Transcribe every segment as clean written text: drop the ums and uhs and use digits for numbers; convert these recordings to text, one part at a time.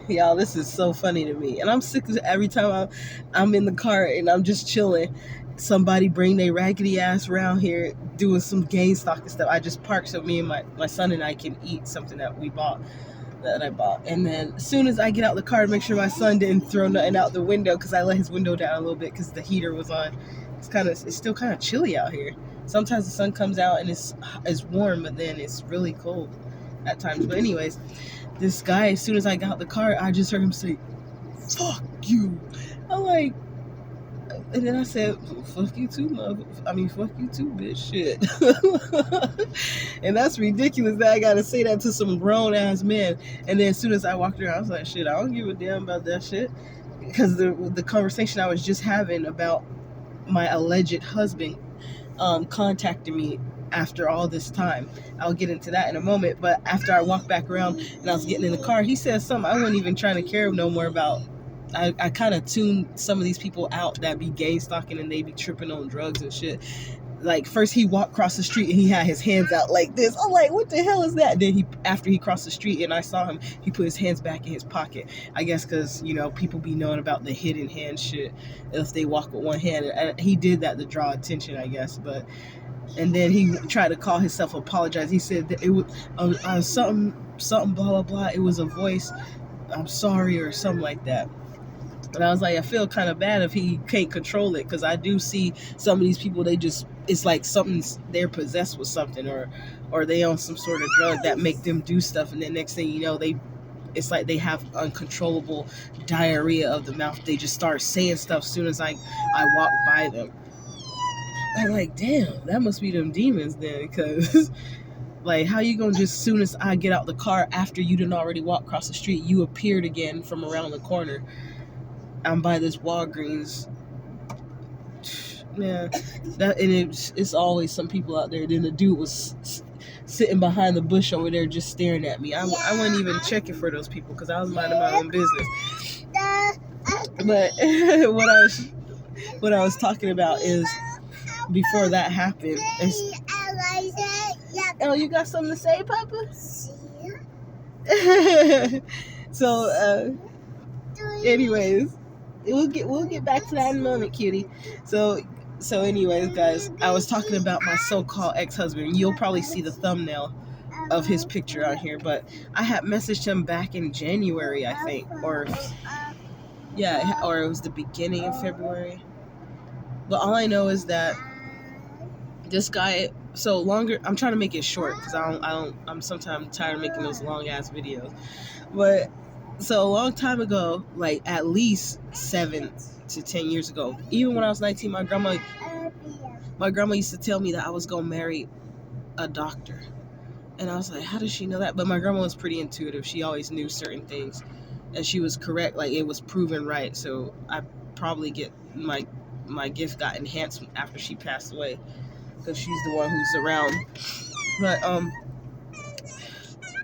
Y'all, this is so funny to me. And I'm sick of every time I'm in the car and I'm just chilling. Somebody bring their raggedy ass around here doing some game stalking stuff. I just park so me and my son and I can eat something that I bought. And then as soon as I get out the car to make sure my son didn't throw nothing out the window, because I let his window down a little bit because the heater was on. It's still kind of chilly out here. Sometimes the sun comes out and it's warm, but then it's really cold at times. But anyways, this guy, as soon as I got out the car, I just heard him say, "Fuck you." I'm like, and then I said, "Fuck you too, fuck you too, bitch." Shit. And that's ridiculous that I gotta say that to some grown ass men. And then as soon as I walked around, I was like, shit, I don't give a damn about that shit. Because the conversation I was just having about my alleged husband contacting me after all this time. I'll get into that in a moment. But after I walked back around and I was getting in the car, he said something I wasn't even trying to care no more about. I kind of tuned some of these people out that be gay stalking and they be tripping on drugs and shit. Like, first he walked across the street and he had his hands out like this. I'm like, what the hell is that? Then after he crossed the street and I saw him, he put his hands back in his pocket. I guess because, people be knowing about the hidden hand shit if they walk with one hand. And he did that to draw attention, I guess. And then he tried to call himself apologize. He said that it was something blah, blah, blah. It was a voice. I'm sorry, or something like that. And I was like, I feel kind of bad if he can't control it, because I do see some of these people, it's like they're possessed with something, or they on some sort of drug that make them do stuff, and then next thing you know, it's like they have uncontrollable diarrhea of the mouth. They just start saying stuff as soon as I walk by them. I'm like, damn, that must be them demons then, because like, how you gonna just, soon as I get out the car after you didn't already walk across the street, you appeared again from around the corner. I'm by this Walgreens. Yeah, it's always some people out there. Then the dude was sitting behind the bush over there just staring at me. I wasn't even checking for those people because I was minding my own business. But what I was talking about is, before that happened. Oh, you got something to say, Papa? So, anyways. We'll get back to that in a moment, cutie. So anyways, guys, I was talking about my so-called ex-husband. You'll probably see the thumbnail of his picture on here, but I had messaged him back in January, I think, or it was the beginning of February. But all I know is that this guy, I'm trying to make it short because I'm sometimes tired of making those long ass videos. But so a long time ago, like at least 7 to 10 years ago, even when I was 19, my grandma used to tell me that I was gonna marry a doctor. And I was like, how does she know that? But my grandma was pretty intuitive. She always knew certain things, and she was correct. Like, it was proven right. So I probably get my gift got enhanced after she passed away, because she's the one who's around. But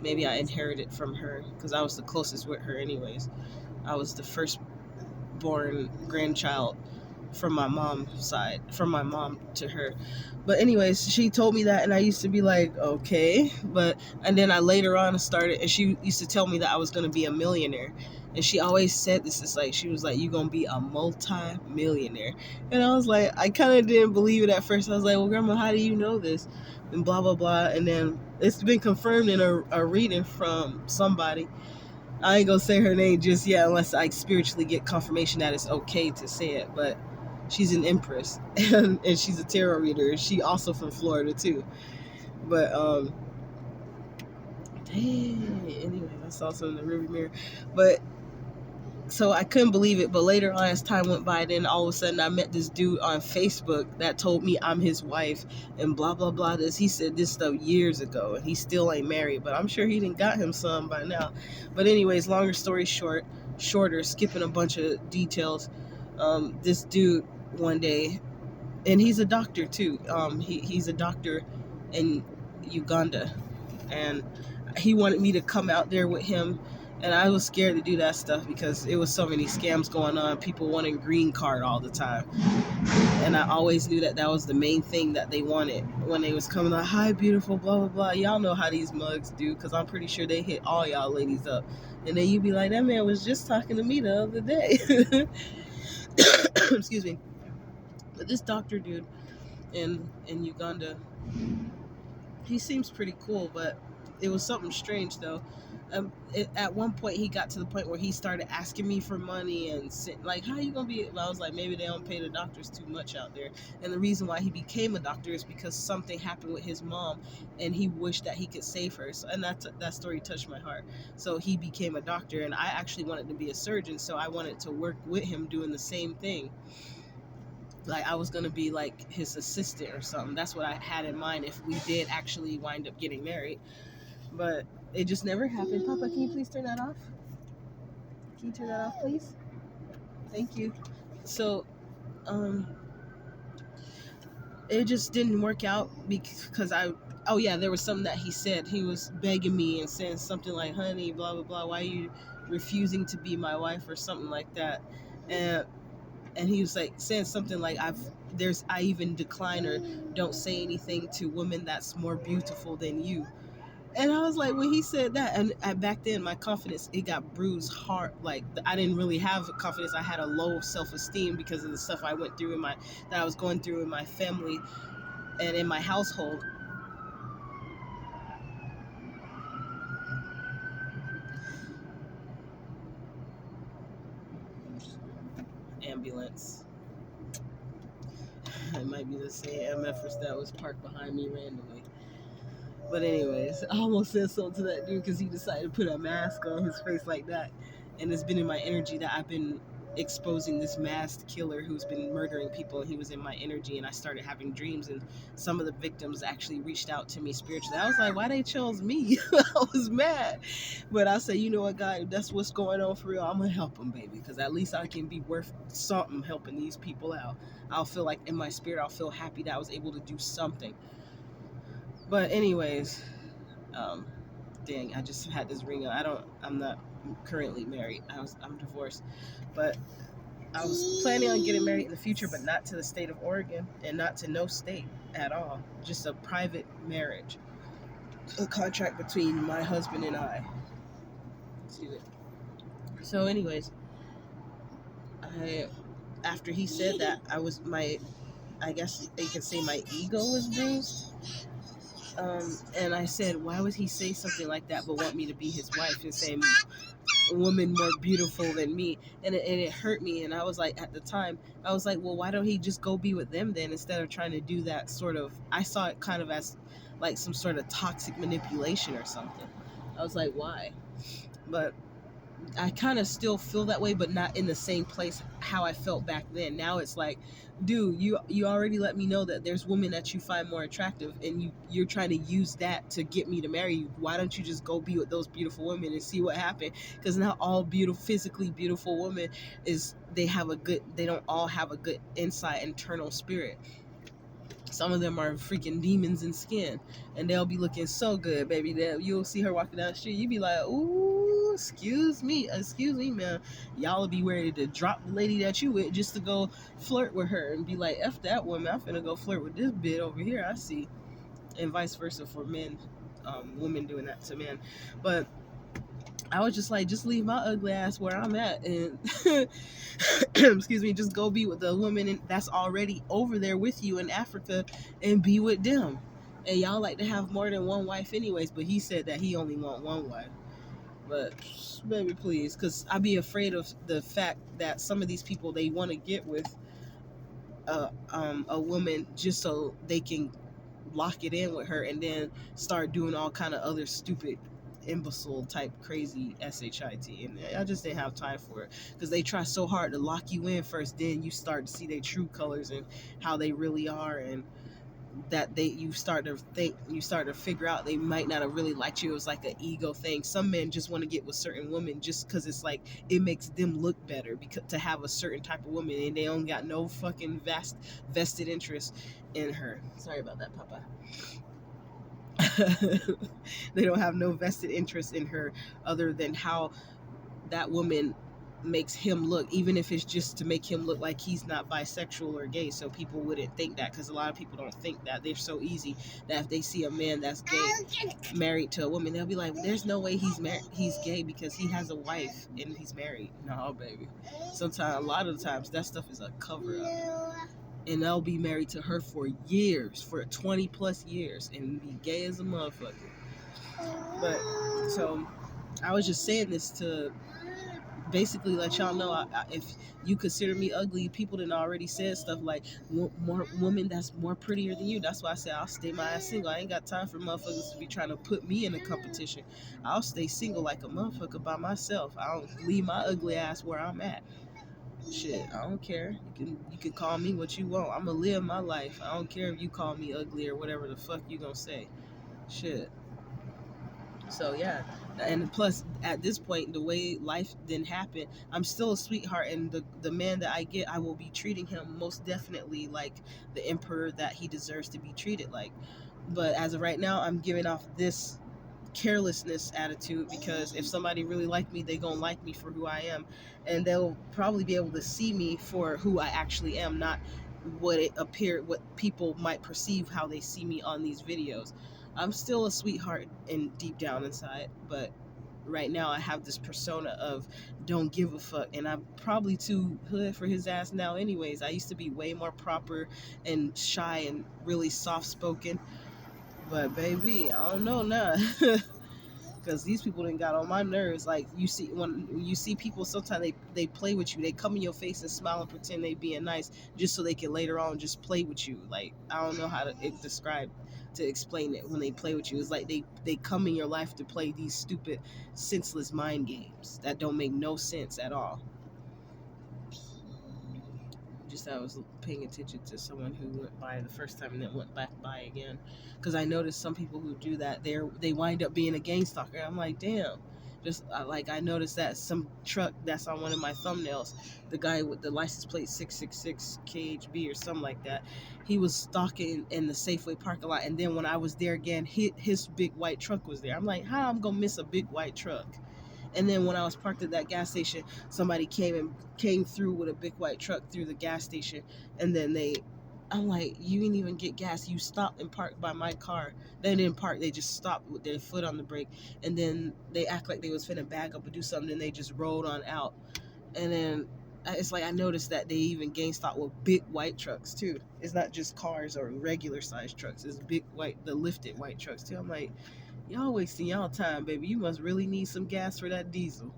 maybe I inherited from her, because I was the closest with her anyways. I was the first born grandchild from my mom's side, from my mom to her. But anyways, she told me that, and I used to be like, okay. And then I later on started, and she used to tell me that I was going to be a millionaire. And she always said this, is like, she was like, you're going to be a multi-millionaire. And I was like, I kind of didn't believe it at first. I was like, well, Grandma, how do you know this? And blah, blah, blah. And then it's been confirmed in a reading from somebody. I ain't gonna say her name just yet unless I spiritually get confirmation that it's okay to say it. But she's an empress, and she's a tarot reader. She also from Florida too. But anyway, I saw something in the rearview mirror. But so I couldn't believe it. But later on, as time went by, then all of a sudden I met this dude on Facebook that told me I'm his wife and blah blah blah. He said this stuff years ago, and he still ain't married. But I'm sure he done got him some by now. But anyways, longer story shorter, skipping a bunch of details. This dude one day, and he's a doctor too. He's a doctor in Uganda, and he wanted me to come out there with him And I was scared to do that stuff because it was so many scams going on, people wanting green card all the time. And I always knew that that was the main thing that they wanted when they was coming like, hi beautiful, blah blah blah. Y'all know how these mugs do, because I'm pretty sure they hit all y'all ladies up. And then you be like, that man was just talking to me the other day. Excuse me. But this doctor dude in Uganda, he seems pretty cool, but it was something strange though. At one point, he got to the point where he started asking me for money and like, "How you gonna be?" I was like, "Maybe they don't pay the doctors too much out there." And the reason why he became a doctor is because something happened with his mom, and he wished that he could save her. So, and that story touched my heart. So he became a doctor, and I actually wanted to be a surgeon, so I wanted to work with him doing the same thing. Like I was gonna be like his assistant or something. That's what I had in mind if we did actually wind up getting married. But it just never happened. Papa, can you please turn that off? Can you turn that off, please? Thank you. So, um, it just didn't work out because oh yeah, there was something that he said. He was begging me and saying something like, honey, blah, blah, blah, why are you refusing to be my wife or something like that. And, and he was like saying something like, I even decline or don't say anything to women that's more beautiful than you. And I was like, when he said that, and back then my confidence, it got bruised hard. Like I didn't really have confidence. I had a low self-esteem because of the stuff I went through that I was going through in my family and in my household. Ambulance. It might be the same MFers that was parked behind me randomly. But anyways, I almost said something to that dude because he decided to put a mask on his face like that. And it's been in my energy that I've been exposing this masked killer who's been murdering people, and he was in my energy, and I started having dreams, and some of the victims actually reached out to me spiritually. I was like, why they chose me? I was mad. But I said, you know what, God, if that's what's going on for real, I'm gonna help them, baby, because at least I can be worth something helping these people out. I'll feel like in my spirit, I'll feel happy that I was able to do something. But anyways, um, dang, I just had this ring on. I'm not currently married. I'm divorced, but I was planning on getting married in the future, but not to the state of Oregon and not to no state at all. Just a private marriage, a contract between my husband and I. Excuse me. So, anyways, I after he said that, I guess you could say my ego was bruised. And I said, why would he say something like that but want me to be his wife and say a woman more beautiful than me? And it hurt me. And I was like, at the time, I was like, well, why don't he just go be with them then, instead of trying to do that sort of, I saw it kind of as like some sort of toxic manipulation or something. I was like, why? But I kind of still feel that way, but not in the same place how I felt back then. Now it's like, dude, you already let me know that there's women that you find more attractive, and you're trying to use that to get me to marry you. Why don't you just go be with those beautiful women and see what happened? Because not all beautiful, physically beautiful women they don't all have a good inside internal spirit. Some of them are freaking demons in skin, and they'll be looking so good, baby. That you'll see her walking down the street, you be like, "Ooh, excuse me, man." Y'all will be ready to drop the lady that you with just to go flirt with her and be like, "F that woman, I'm finna go flirt with this bit over here." I see, and vice versa for men, women doing that to men, but I was just like, just leave my ugly ass where I'm at, and excuse me, just go be with the woman that's already over there with you in Africa, and be with them. And y'all like to have more than one wife, anyways. But he said that he only want one wife. But baby, please, because I be afraid of the fact that some of these people, they want to get with a woman just so they can lock it in with her and then start doing all kind of other stupid imbecile type crazy shit, and I just didn't have time for it because they try so hard to lock you in first, then you start to see their true colors and how they really are, and that you start to figure out they might not have really liked you. It was like an ego thing. Some men just want to get with certain women just because it's like it makes them look better, because to have a certain type of woman, and they don't got no fucking vested interest in her. Sorry about that, Papa. They don't have no vested interest in her other than how that woman makes him look, even if it's just to make him look like he's not bisexual or gay, so people wouldn't think that, because a lot of people don't think that. They're so easy that if they see a man that's gay married to a woman, they'll be like, there's no way he's gay because he has a wife and he's married. No, baby. Sometimes, a lot of the times, that stuff is a cover up, and they'll be married to her for years, for 20 plus years, and be gay as a motherfucker. But so I was just saying this to basically let y'all know, if you consider me ugly, people done already said stuff like, more woman that's more prettier than you. That's why I say I'll stay my ass single. I ain't got time for motherfuckers to be trying to put me in a competition. I'll stay single like a motherfucker by myself. I don't leave my ugly ass where I'm at. Shit, I don't care. You can call me what you want. I'ma live my life. I don't care if you call me ugly or whatever the fuck you gonna say. Shit. So yeah, and plus at this point, the way life didn't happen, I'm still a sweetheart, and the man that I get, I will be treating him most definitely like the emperor that he deserves to be treated like. But as of right now, I'm giving off this carelessness attitude, because if somebody really like me, they gonna like me for who I am, and they'll probably be able to see me for who I actually am, not what people might perceive how they see me on these videos. I'm still a sweetheart and deep down inside, but right now I have this persona of don't give a fuck, and I'm probably too hood for his ass now anyways. I used to be way more proper and shy and really soft spoken, but baby, I don't know now. Because these people done got on my nerves. Like, you see, when you see people, sometimes they play with you. They come in your face and smile and pretend they being nice just so they can later on just play with you. Like, I don't know how to explain it. When they play with you, it's like they come in your life to play these stupid, senseless mind games that don't make no sense at all. Just, I was paying attention to someone who went by the first time and then went back by again, because I noticed some people who do that, they wind up being a gang stalker. I'm like, damn. Just like, I noticed that some truck that's on one of my thumbnails, the guy with the license plate 666 KHB or something like that, he was stalking in the Safeway parking lot, and then when I was there again, his big white truck was there. I'm like, how I'm gonna miss a big white truck? And then when I was parked at that gas station, somebody came through with a big white truck through the gas station, and then I'm like, you didn't even get gas. You stopped and parked by my car. They didn't park. They just stopped with their foot on the brake, and then they act like they was finna back up and do something. And they just rolled on out. And then it's like, I noticed that they even gang stalk with big white trucks too. It's not just cars or regular sized trucks. It's the lifted white trucks too. I'm like, y'all wasting y'all time, baby. You must really need some gas for that diesel.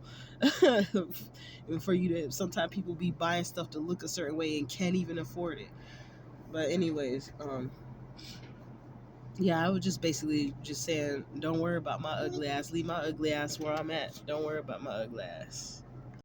And for you to, sometimes people be buying stuff to look a certain way and can't even afford it. But anyways, yeah, I was just basically just saying, don't worry about my ugly ass. Leave my ugly ass where I'm at. Don't worry about my ugly ass.